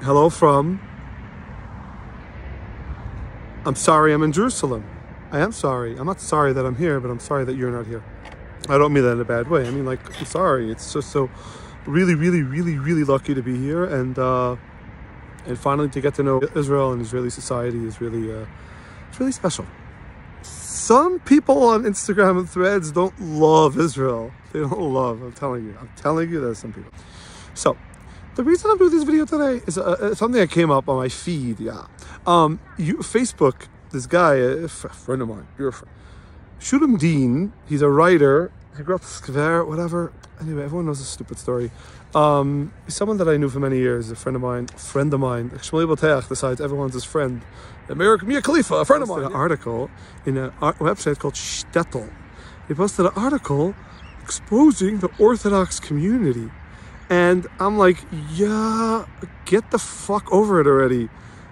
Hello from... I'm sorry I'm in Jerusalem. I am sorry. I'm not sorry that I'm here, but I'm sorry that you're not here. I don't mean that in a bad way. I mean, like, I'm sorry. It's just so really, really, really, really lucky to be here, and finally to get to know Israel and Israeli society is really, it's really special. Some people on Instagram and Threads don't love Israel. They don't love. I'm telling you, there's some people. So, the reason I'm doing this video today is something that came up on my feed. Yeah, Facebook. This guy, a friend of mine, your friend, Shulam Dean. He's a writer. He grew up in Skver, whatever. Anyway, everyone knows this stupid story. He's someone that I knew for many years. A friend of mine. Shmuel Boteach decides everyone's his friend. Mia Khalifa, a friend of mine. An article in a website called Shtetl. He posted an article exposing the Orthodox community. And I'm like, yeah, get the fuck over it already.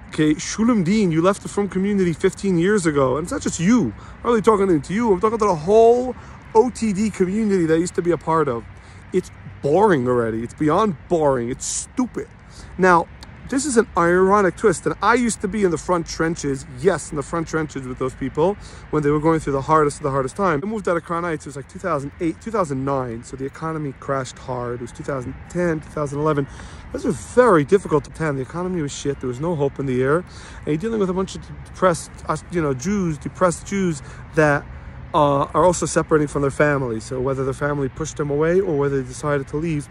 Okay, Shulam Dean, you left the Frum community 15 years ago. And it's not just you. I'm not really talking to you. I'm talking to the whole OTD community that I used to be a part of. It's boring already. It's beyond boring. It's stupid. Now, this is an ironic twist. And I used to be in the front trenches. Yes, in the front trenches with those people when they were going through the hardest of the hardest time. I moved out of Crown Heights. It was like 2008, 2009. So the economy crashed hard. It was 2010, 2011. Those were very difficult to attend. The economy was shit. There was no hope in the air. And you're dealing with a bunch of depressed, depressed Jews that are also separating from their family. So whether their family pushed them away or whether they decided to leave.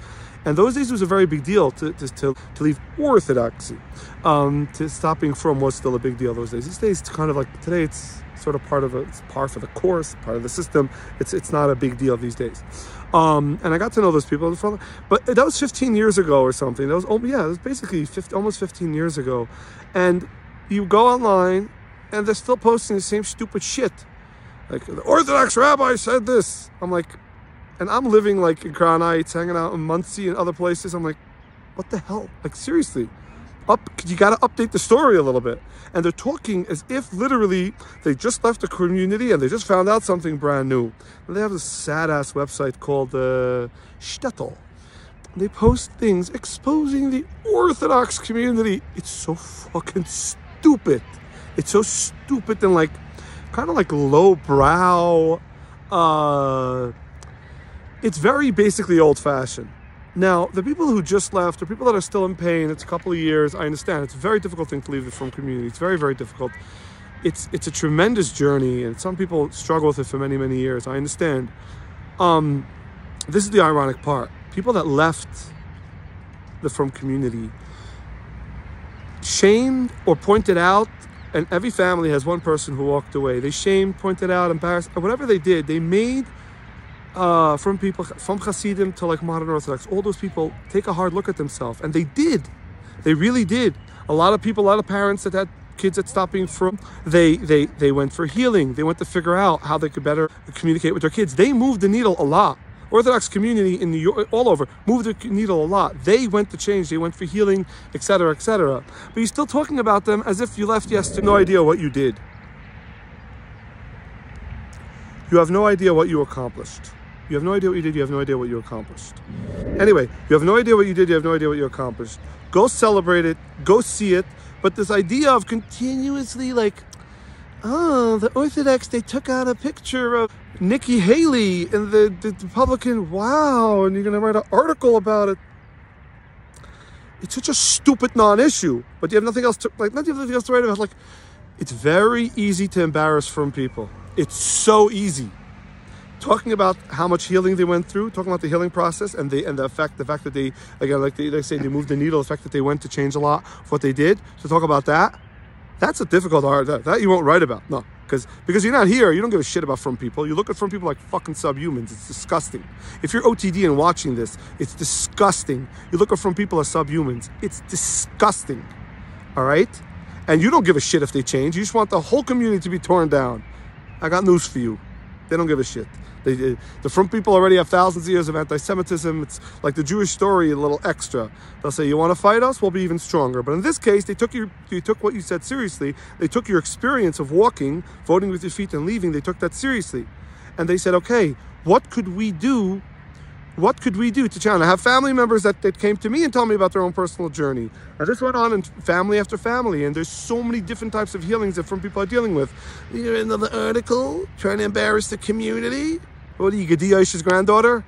And those days it was a very big deal to leave Orthodoxy. To stopping from was still a big deal those days. These days it's kind of like, today it's sort of it's par for the course, part of the system. It's not a big deal these days. And I got to know those people, but that was 15 years ago or something. That was, it was basically almost 15 years ago. And you go online and they're still posting the same stupid shit. Like, the Orthodox rabbi said this. I'm like, and I'm living like in Crown Heights, hanging out in Muncie and other places. I'm like, what the hell? Like, seriously, you got to update the story a little bit. And they're talking as if literally they just left the community and they just found out something brand new. And they have this sad-ass website called Shtetl. They post things exposing the Orthodox community. It's so fucking stupid. It's so stupid and like, kind of like lowbrow. It's very basically old-fashioned. Now, the people who just left, or people that are still in pain, it's a couple of years, I understand. It's a very difficult thing to leave the Frum community. It's very, very difficult. It's a tremendous journey, and some people struggle with it for many, many years. I understand. This is the ironic part. People that left the Frum community shamed or pointed out, and every family has one person who walked away. They shamed, pointed out, embarrassed, or whatever they did, they made from people, from Hasidim to like modern Orthodox, all those people take a hard look at themselves. And they did. They really did. A lot of people, a lot of parents that had kids that stopped being Frum, they went for healing. They went to figure out how they could better communicate with their kids. They moved the needle a lot. Orthodox community in New York, all over, moved the needle a lot. They went to change. They went for healing, etc., etc. But you're still talking about them as if you left yesterday. No idea what you did. You have no idea what you accomplished. You have no idea what you did. You have no idea what you accomplished. Anyway, you have no idea what you did. You have no idea what you accomplished. Go celebrate it. Go see it. But this idea of continuously like, oh, the Orthodox, they took out a picture of Nikki Haley and the Republican, wow, and you're going to write an article about it. It's such a stupid non-issue. But you have nothing else to, nothing else to write about. Like, it's very easy to embarrass Frum people. It's so easy. Talking about how much healing they went through, talking about the healing process and the fact that they, again, like they say they moved the needle, the fact that they went to change a lot of what they did. To talk about that, that's a difficult art. That you won't write about. No, because you're not here. You don't give a shit about Frum people. You look at Frum people like fucking subhumans. It's disgusting. If you're OTD and watching this, it's disgusting. You look at Frum people as subhumans. It's disgusting. All right? And you don't give a shit if they change. You just want the whole community to be torn down. I got news for you. They don't give a shit. The Frum people already have thousands of years of anti-Semitism. It's like the Jewish story, a little extra. They'll say, you want to fight us? We'll be even stronger. But in this case, they took what you said seriously. They took your experience of walking, voting with your feet and leaving. They took that seriously. And they said, okay, what could we do what could we do to challenge? I have family members that came to me and told me about their own personal journey. And this went on in family after family, and there's so many different types of healings that different people are dealing with. You're in the article trying to embarrass the community. What are you, Gadi Aisha's granddaughter?